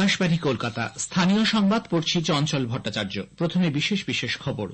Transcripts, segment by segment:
আকাশবাণী কলকাতা। স্থানীয় সংবাদ পড়ছি চঞ্চল ভট্টাচার্য। প্রথমে বিশেষ বিশেষ খবর।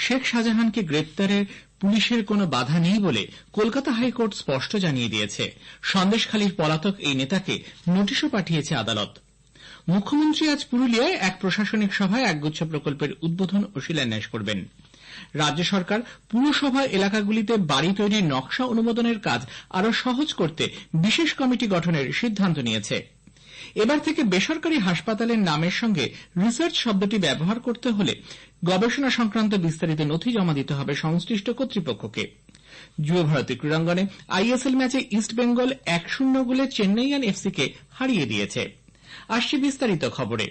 শেখ শাহজাহানকে গ্রেপ্তারে পুলিশের কোনো বাধা নেই বলে কলকাতা হাইকোর্ট স্পষ্ট জানিয়ে দিয়েছে। সন্দেশখালীর পলাতক এই নেতাকে নোটিশও পাঠিয়েছে আদালত। মুখ্যমন্ত্রী আজ পুরুলিয়ায় এক প্রশাসনিক সভায় একগুচ্ছ প্রকল্পের উদ্বোধন ও শিলান্যাস করবেন। রাজ্য সরকার পুরসভা এলাকাগুলিতে বাড়ি তৈরির নকশা অনুমোদনের কাজ আরো সহজ করতে বিশেষ কমিটি গঠনের সিদ্ধান্ত নিয়েছে। এবার থেকে বেসরকারি হাসপাতালের নামের সঙ্গে রিসার্চ শব্দটি ব্যবহার করতে হলে গবেষণা সংক্রান্ত বিস্তারিত নথি জমা দিতে হবে সংশ্লিষ্ট কর্তৃপক্ষকে। যুব ভারতী ক্রীড়াঙ্গনে আইএসএল ম্যাচে ইস্টবেঙ্গল 1-0 গোলে চেন্নাইয়ান এফসিকে হারিয়ে দিয়েছে। আসছে বিস্তারিত খবরে।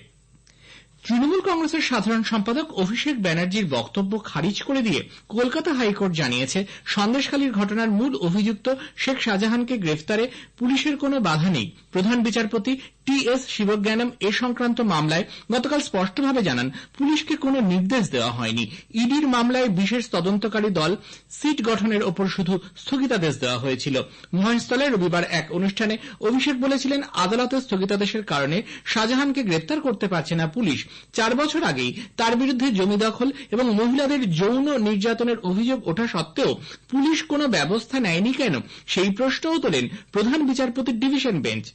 তৃণমূল কংগ্রেসের সাধারণ সম্পাদক অভিষেক ব্যানার্জির বক্তব্য খারিজ করে দিয়ে কলকাতা হাইকোর্ট জানিয়েছে, সন্দেশখালীর ঘটনার মূল অভিযুক্ত শেখ শাহজাহানকে গ্রেফতারে পুলিশের কোনো বাধা নেই। প্রধান বিচারপতি টি.এস. শিবজ্ঞানম এ সংক্রান্ত মামলায় গতকাল স্পষ্টভাবে জানান, পুলিশকে কোনো নির্দেশ দেওয়া হয়নি। ইডির মামলায় বিশেষ তদন্তকারী দল সিট গঠনের ওপর শুধু স্থগিতাদেশ দেওয়া হয়েছিল। মহেশতলায় রবিবার এক অনুষ্ঠানে অভিষেক বলেছিলেন, আদালতের স্থগিতাদেশের কারণে শাহজাহানকে গ্রেপ্তার করতে পারছে না পুলিশ। 4 বছর আগেই তার বিরুদ্ধে জমি দখল এবং মহিলাদের যৌন নির্যাতনের অভিযোগ ওঠা সত্ত্বেও পুলিশ কোনো ব্যবস্থা নেয়নি কেন, সেই প্রশ্নও তোলেন প্রধান বিচারপতির ডিভিশন বেঞ্চ।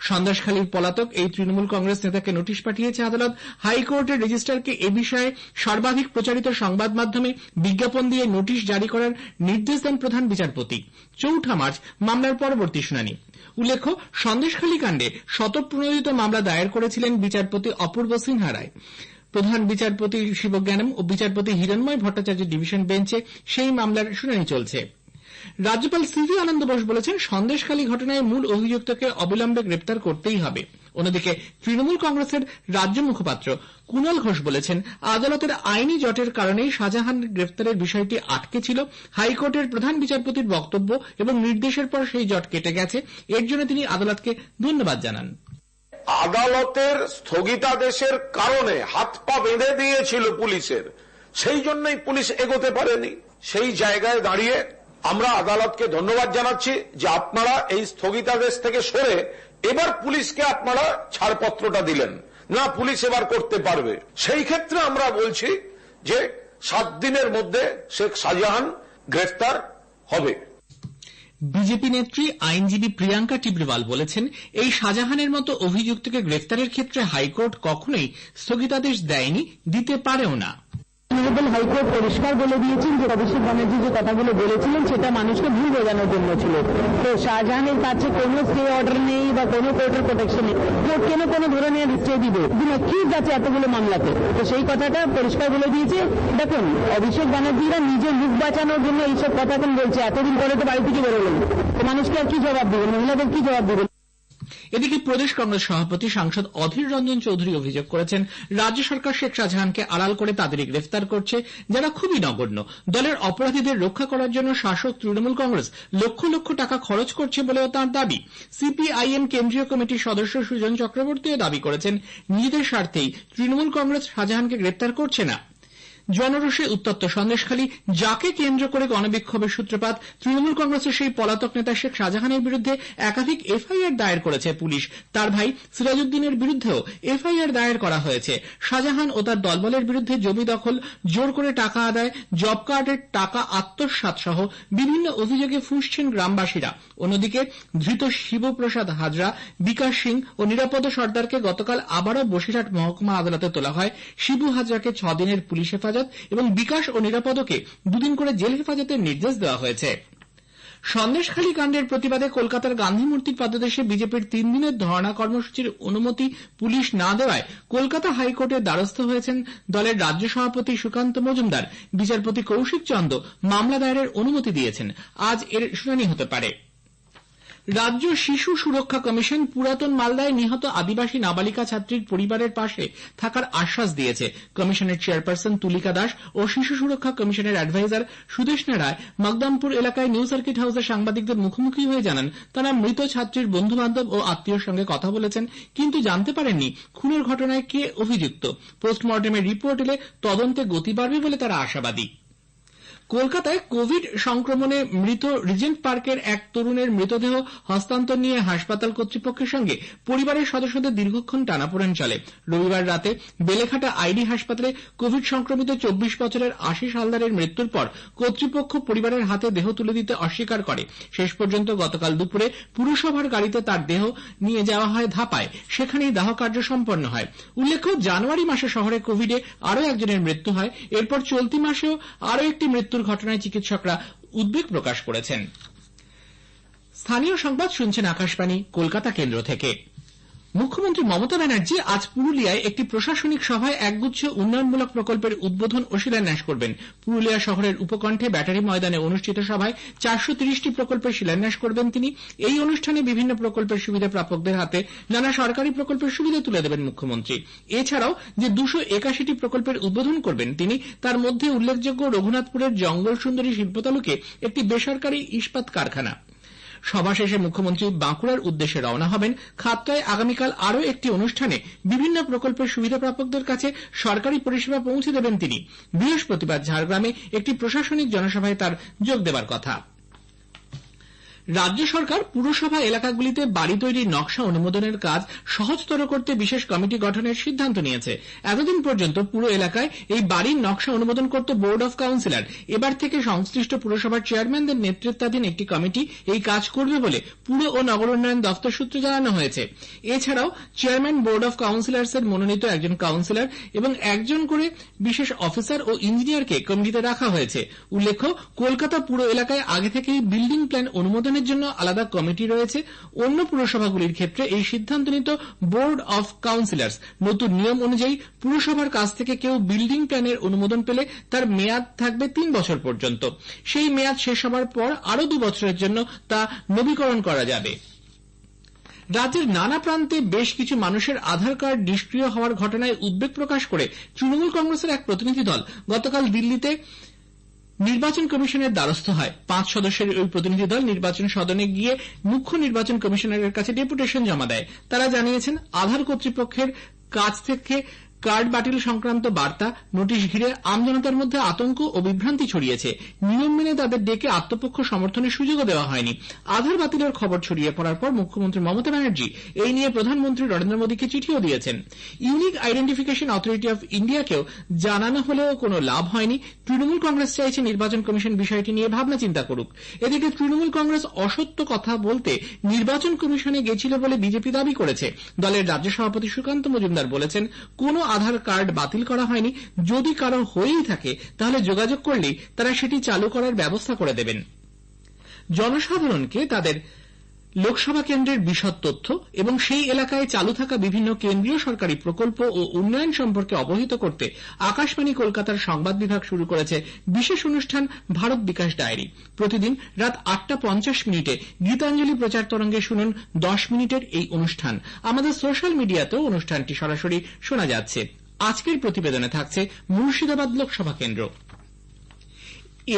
সন্দেশখালীর পলাতক এই তৃণমূল কংগ্রেস নেতাকে নোটিশ পাঠিয়েছে আদালত। হাইকোর্টের রেজিস্ট্রারকে এ বিষয়ে সর্বাধিক প্রচারিত সংবাদ মাধ্যমে বিজ্ঞাপন দিয়ে নোটিশ জারি করার নির্দেশ দেন প্রধান বিচারপতি। 4 মার্চ মামলার পরবর্তী শুনানি। উল্লেখ্য, সন্দেশখালী কাণ্ডে স্বতঃপ্রণোদিত মামলা দায়ের করেছিলেন বিচারপতি অপূর্ব সিনহা রায়। প্রধান বিচারপতি শিবজ্ঞানম ও বিচারপতি হিরণময় ভট্টাচার্যের ডিভিশন বেঞ্চে সেই মামলার শুনানি চলছে। রাজ্যপাল সিভি আনন্দ বোস বলেছেন, সন্দেশখালী ঘটনায় মূল অভিযুক্তকে অবিলম্বে গ্রেপ্তার করতেই হবে। অন্যদিকে তৃণমূল কংগ্রেসের রাজ্য মুখপাত্র কুণাল ঘোষ বলেছেন, আদালতের আইনি জটের কারণেই শাহজাহান গ্রেপ্তারের বিষয়টি আটকে ছিল। হাইকোর্টের প্রধান বিচারপতির বক্তব্য এবং নির্দেশের পর সেই জট কেটে গেছে। এর জন্য তিনি আদালতকে ধন্যবাদ জানান। আদালতের স্থগিতাদেশের কারণে হাত পা বেঁধে দিয়েছিল পুলিশের, সেই জন্যই পুলিশ এগোতে পারেনি। সেই জায়গায় দাঁড়িয়ে আমরা আদালতকে ধন্যবাদ জানাচ্ছি যে আপনারা এই স্থগিতাদেশ থেকে সরে এবার পুলিশকে আপনারা ছাড়পত্রটা দিলেন, না পুলিশ এবার করতে পারবে। সেই ক্ষেত্রে আমরা বলছি যে 7 দিনের মধ্যে শেখ শাহজাহান গ্রেফতার হবে। বিজেপি নেত্রী আইনজীবী প্রিয়াঙ্কা টিবরিওয়াল বলেছেন, এই শাহজাহানের মতো অভিযুক্তকে গ্রেফতারের ক্ষেত্রে হাইকোর্ট কখনোই স্থগিতাদেশ দেয়নি, দিতে পারেও না। হাইকোর্ট পরিষ্কার বলে দিয়েছেন যে অভিষেক ব্যানার্জি যে কথাগুলো বলেছিলেন সেটা মানুষকে ভুল বোঝানোর জন্য ছিল। তো শাহজাহানের কাছে কোনো স্টে অর্ডার নেই বা কোনো কোর্টের প্রোটেকশন নেই। কোর্ট কেন কোনো ধরনের স্টে দিবে? কি আছে এতগুলো মামলাতে? তো সেই কথাটা পরিষ্কার বলে দিয়েছে। দেখুন, অভিষেক ব্যানার্জিরা নিজের মুখ বাঁচানোর জন্য এইসব কথা কেন বলছে? এতদিন পরে তো বাড়ি থেকে বেরোলেন, তো মানুষকে আর কি জবাব দেবেন? মহিলাদের কি জবাব দেবেন? এদিকে প্রদেশ কংগ্রেস সভাপতি সাংসদ অধীর রঞ্জন চৌধুরী অভিযোগ করেছেন, রাজ্য সরকার শেখ শাহজাহানকে আড়াল করে তাদেরই গ্রেফতার করছে যারা খুবই নগণ্য। দলের অপরাধীদের রক্ষা করার জন্য শাসক তৃণমূল কংগ্রেস লক্ষ লক্ষ টাকা খরচ করছে বলেও তাঁর দাবি। সিপিআইএম কেন্দ্রীয় কমিটির সদস্য সুজন চক্রবর্তীও দাবি করেছেন, নিজেদের স্বার্থেই তৃণমূল কংগ্রেস শাহজাহানকে গ্রেফতার করছে না। জনরোষে উত্তপ্ত সন্দেশখালী, যাকে কেন্দ্র করে গণবিক্ষোভের সূত্রপাত। তৃণমূল কংগ্রেসের সেই পলাতক নেতা শেখ শাহজাহানের বিরুদ্ধে একাধিক এফআইআর দায়ের করেছে পুলিশ। তার ভাই সিরাজউদ্দিনের বিরুদ্ধেও এফআইআর দায়ের করা হয়েছে। শাহজাহান ও তার দলবলের বিরুদ্ধে জমি দখল, জোর করে টাকা আদায়, জব কার্ডের টাকা আত্মসাৎ সহ বিভিন্ন অভিযোগে ফুঁসছেন গ্রামবাসীরা। অন্যদিকে ধৃত শিবপ্রসাদ হাজরা, বিকাশ সিং ও নিরাপদ সর্দারকে গতকাল আবারও বসিরহাট মহকুমা আদালতে তোলা হয়। শিবু হাজরাকে 6 দিনের পুলিশ হেফাজত এবং বিকাশ ও নিরাপদকে 2 দিন করে জেল হেফাজতের নির্দেশ দেওয়া হয়েছে। সন্দেশখালী কাণ্ডের প্রতিবাদে কলকাতার গান্ধী মূর্তির পাদদেশে বিজেপির 3 দিনের ধর্ণা কর্মসূচির অনুমতি পুলিশ না দেওয়ায় কলকাতা হাইকোর্টের দ্বারস্থ হয়েছেন দলের রাজ্য সভাপতি সুকান্ত মজুমদার। বিচারপতি কৌশিক চন্দ মামলা দায়েরের অনুমতি দিয়েছেন। আজ এর শুনানি হতে পারে। রাজ্য শিশু সুরক্ষা কমিশন পুরাতন মালদায় নিহত আদিবাসী নাবালিকা ছাত্রীর পরিবারের পাশে থাকার আশ্বাস দিয়েছে। কমিশনের চেয়ারপারসন তুলিকা দাস ও শিশু সুরক্ষা কমিশনের অ্যাডভাইজার সুদেষ্ণা রায় মকদমপুর এলাকায় নিউ সার্কিট হাউসে সাংবাদিকদের মুখোমুখি হয়ে জানান, তারা মৃত ছাত্রীর বন্ধু বান্ধব ও আত্মীয়র সঙ্গে কথা বলেছেন, কিন্তু জানতে পারেননি খুনের ঘটনায় কে অভিযুক্ত। পোস্টমর্টেমের রিপোর্ট এলে তদন্তে গতি বাড়বে বলে তারা আশাবাদী। কলকাতায় কোভিড সংক্রমণে মৃত রিজেন্ট পার্কের এক তরুণের মৃতদেহ হস্তান্তর নিয়ে হাসপাতাল কর্তৃপক্ষের সঙ্গে পরিবারের সদস্যদের দীর্ঘক্ষণ টানাপোড়েন চলে। রবিবার রাতে বেলেঘাটা আইডি হাসপাতালে কোভিড সংক্রমিত 24 বছরের আশিস হালদারের মৃত্যুর পর কর্তৃপক্ষ পরিবারের হাতে দেহ তুলে দিতে অস্বীকার করে। শেষ পর্যন্ত গতকাল দুপুরে পুরসভার গাড়িতে তার দেহ নিয়ে যাওয়া হয় ধাপায়, সেখানেই দাহ কার্য সম্পন্ন হয়। উল্লেখ্য, জানুয়ারি মাসে শহরে কোভিডে আরও একজনের মৃত্যু হয়। এরপর চলতি মাসেও আরও একটি মৃত্যুর ঘটনায় চিকিৎসকরা উদ্বেগ প্রকাশ করেছেন। স্থানীয় সংবাদ শুনছেন আকাশবাণী কলকাতা কেন্দ্র থেকে। মুখ্যমন্ত্রী মমতা ব্যানার্জি আজ পুরুলিয়ায় একটি প্রশাসনিক সভায় একগুচ্ছ উন্নয়নমূলক প্রকল্পের উদ্বোধন ও শিলান্যাস করবেন। পুরুলিয়া শহরের উপকণ্ঠে ব্যাটারি ময়দানে অনুষ্ঠিত সভায় 430টি প্রকল্পের শিলান্যাস করবেন তিনি। এই অনুষ্ঠানে বিভিন্ন প্রকল্পের সুবিধা প্রাপকদের হাতে নানা সরকারি প্রকল্পের সুবিধা তুলে দেবেন মুখ্যমন্ত্রী। এছাড়াও যে 281টি প্রকল্পের উদ্বোধন করবেন তিনি, তার মধ্যে উল্লেখযোগ্য রঘুনাথপুরের জঙ্গল সুন্দরী শিল্পতালুকে একটি বেসরকারি ইস্পাত কারখানা। সভা শেষে মুখ্যমন্ত্রী বাঁকুড়ার উদ্দেশ্যে রওনা হবেন। খাতড়ায় আগামীকাল আরও একটি অনুষ্ঠানে বিভিন্ন প্রকল্পের সুবিধা প্রাপকদের কাছে সরকারি পরিষেবা পৌঁছে দেবেন তিনি। বৃহস্পতিবার ঝাড়গ্রামে একটি প্রশাসনিক জনসভায় তার যোগ দেবার কথা। রাজ্য সরকার পুরসভা এলাকাগুলিতে বাড়ি তৈরির নকশা অনুমোদনের কাজ সহজতর করতে বিশেষ কমিটি গঠনের সিদ্ধান্ত নিয়েছে। এতদিন পর্যন্ত পুরো এলাকায় এই বাড়ির নকশা অনুমোদন করত বোর্ড অফ কাউন্সিলর। এবার থেকে সংশ্লিষ্ট পুরসভার চেয়ারম্যানদের নেতৃত্বাধীন একটি কমিটি এই কাজ করবে বলে পুর ও নগর উন্নয়ন দফতর সূত্রে জানানো হয়েছে। এছাড়াও চেয়ারম্যান, বোর্ড অফ কাউন্সিলরসের মনোনীত একজন কাউন্সিলর এবং একজন করে বিশেষ অফিসার ও ইঞ্জিনিয়ারকে কমিটিতে রাখা হয়েছে। উল্লেখ্য, কলকাতা পুর এলাকায় আগে থেকেই বিল্ডিং প্ল্যান অনুমোদনের জন্য আলাদা কমিটি রয়েছে। অন্য পুরসভাগুলির ক্ষেত্রে এই সিদ্ধান্ত নিত বোর্ড অফ কাউন্সিলরস। নতুন নিয়ম অনুযায়ী পুরসভার কাছ থেকে কেউ বিল্ডিং প্ল্যানের অনুমোদন পেলে তার মেয়াদ থাকবে 3 বছর পর্যন্ত। সেই মেয়াদ শেষ হবার পর আরও 2 বছরের জন্য তা নবীকরণ করা যাবে। রাজ্যের নানা প্রান্তে বেশ কিছু মানুষের আধার কার্ড নিষ্ক্রিয় হওয়ার ঘটনায় উদ্বেগ প্রকাশ করে তৃণমূল কংগ্রেসের এক প্রতিনিধি দল গতকাল দিল্লিতে নির্বাচন কমিশনের দ্বারস্থ হয়। 5 সদস্যের ওই প্রতিনিধি দল নির্বাচন সদনে গিয়ে মুখ্য নির্বাচন কমিশনারের কাছে ডেপুটেশন জমা দেয়। তারা জানিয়েছেন, আধার কর্তৃপক্ষের কাছ থেকে কার্ড বাতিল সংক্রান্ত বার্তা, নোটিশ ঘিরে আমজনতার মধ্যে আতঙ্ক ও বিভ্রান্তি ছড়িয়েছে। নিয়ম মেনে তাদের ডেকে আত্মপক্ষ সমর্থনের সুযোগও দেওয়া হয়নি। আধার বাতিলের খবর ছড়িয়ে পড়ার পর মুখ্যমন্ত্রী মমতা ব্যানার্জি এই নিয়ে প্রধানমন্ত্রী নরেন্দ্র মোদীকে চিঠিও দিয়েছেন। ইউনিক আইডেন্টিফিকেশন অথরিটি অফ ইন্ডিয়াকেও জানানো হলেও কোনো লাভ হয়নি। তৃণমূল কংগ্রেস চাইছে নির্বাচন কমিশন বিষয়টি নিয়ে ভাবনা চিন্তা করুক। এদিকে তৃণমূল কংগ্রেস অসত্য কথা বলতে নির্বাচন কমিশনে গেছিল বলে বিজেপি দাবি করেছে। দলের রাজ্য সভাপতি সুকান্ত মজুমদার বলেছেন, কোনো আধার কার্ড বাতিল করা হয়নি। যদি কারো হয়েই থাকে তাহলে যোগাযোগ করলেই তারা সেটি চালু করার ব্যবস্থা করে দেবেন। জনসাধারণকে তাদের লোকসভা কেন্দ্রের বিশদ তথ্য এবং সেই এলাকায় চালু থাকা বিভিন্ন কেন্দ্রীয় সরকারি প্রকল্প ও উন্নয়ন সম্পর্কে অবহিত করতে আকাশবাণী কলকাতার সংবাদ বিভাগ শুরু করেছে বিশেষ অনুষ্ঠান ভারত বিকাশ ডায়েরি। প্রতিদিন রাত 8:50 গীতাঞ্জলি প্রচার তরঙ্গে শুনুন 10 মিনিটের এই অনুষ্ঠান। আমাদের সোশ্যাল মিডিয়াতেও অনুষ্ঠানটি সরাসরি শোনা যাচ্ছে। আজকের প্রতিবেদনে থাকছে মুর্শিদাবাদ লোকসভা কেন্দ্র।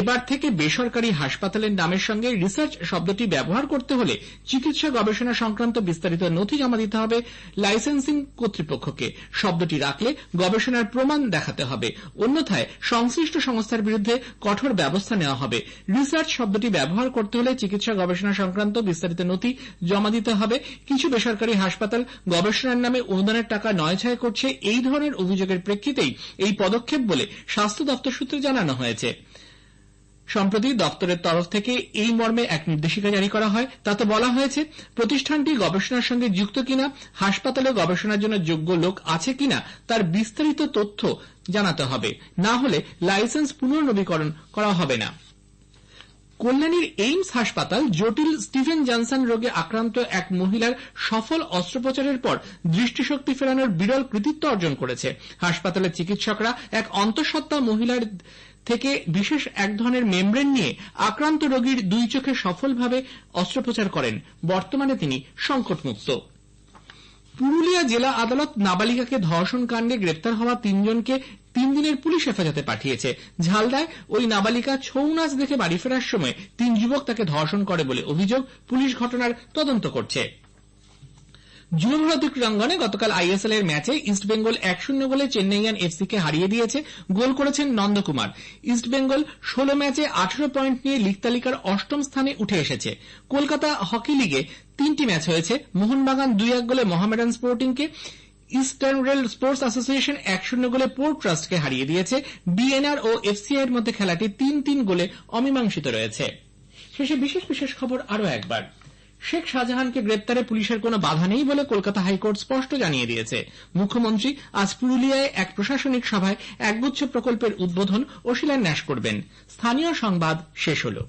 এবার থেকে বেসরকারি হাসপাতালের নামের সঙ্গে রিসার্চ শব্দটি ব্যবহার করতে হলে চিকিৎসা গবেষণা সংক্রান্ত বিস্তারিত নথি জমা দিতে হবে লাইসেন্সিং কর্তৃপক্ষকে। শব্দটি রাখলে গবেষণার প্রমাণ দেখাতে হবে, অন্যথায় সংশ্লিষ্ট সংস্থার বিরুদ্ধে কঠোর ব্যবস্থা নেওয়া হবে। রিসার্চ শব্দটি ব্যবহার করতে হলে চিকিৎসা গবেষণা সংক্রান্ত বিস্তারিত নথি জমা দিতে হবে। কিছু বেসরকারি হাসপাতাল গবেষণার নামে অনুদানের টাকা নয়ছায় করছে, এই ধরনের অভিযোগের প্রেক্ষিতেই এই পদক্ষেপ বলে স্বাস্থ্য দপ্তর সূত্রে জানানো হয়েছে। সম্প্রতি দপ্তরের তরফ থেকে এই মর্মে এক নির্দেশিকা জারি করা হয়। তাতে বলা হয়েছে, প্রতিষ্ঠানটি গবেষণার সঙ্গে যুক্ত কিনা, হাসপাতালে গবেষণার জন্য যোগ্য লোক আছে কিনা তার বিস্তারিত তথ্য জানাতে হবে। না হলে লাইসেন্স পুনর্নবীকরণ করা হবে না। কল্যাণীর এইমস হাসপাতাল জটিল স্টিভেন জনসন রোগে আক্রান্ত এক মহিলার সফল অস্ত্রোপচারের পর দৃষ্টিশক্তি ফেরানোর বিরল কৃতিত্ব অর্জন করেছে। হাসপাতালের চিকিৎসকরা এক অন্তঃসত্ত্বা মহিলার থেকে বিশেষ এক ধরনের মেমব্রেন নিয়ে আক্রান্ত রোগীর 2 চোখে সফলভাবে অস্ত্রোপচার করেন। বর্তমানে তিনি সংকটমুক্ত। পুরুলিয়া জেলা আদালত নাবালিকাকে ধর্ষণ কাণ্ডে গ্রেপ্তার হওয়া 3 জনকে 3 দিনের পুলিশ হেফাজতে পাঠিয়েছে। ঝালদায় ওই নাবালিকা ছৌ নাচ দেখে বাড়ি ফেরার সময় 3 যুবক তাকে ধর্ষণ করে বলে অভিযোগ। পুলিশ ঘটনার তদন্ত করছে। যুব ভারতী ক্রীড়াঙ্গনে গতকাল আইএসএল এর ম্যাচে ইস্টবেঙ্গল 1-0 গোলে চেন্নাইয়ান এফসি কে হারিয়ে দিয়েছে। গোল করেছেন নন্দকুমার। ইস্টবেঙ্গল 16 ম্যাচে 18 পয়েন্ট নিয়ে লীগ তালিকার 8ম স্থানে উঠে এসেছে। কলকাতা হকি লিগে 3টি ম্যাচ হয়েছে। মোহনবাগান 2-1 গোলে মোহামেডান স্পোর্টিংকে, ইস্টার্ন রেল স্পোর্টস অ্যাসোসিয়েশন 1-0 গোলে পোর্ট ট্রাস্টকে হারিয়ে দিয়েছে। বিএনআর ও এফসিআই এর মধ্যে খেলাটি 3-3 গোলে অমীমাংসিত রয়েছে। শেষে বিশেষ খবর আরো একবার। শেখ শাহজাহানকে গ্রেপ্তারে পুলিশের কোনো বাধা নেই বলে কলকাতা হাইকোর্ট স্পষ্ট জানিয়ে দিয়েছে। মুখ্যমন্ত্রী আজ পুরুলিয়ায় এক প্রশাসনিক সভায় একগুচ্ছ প্রকল্পের উদ্বোধন ও শিলান্যাস করবেন। স্থানীয় সংবাদ শেষ হলো।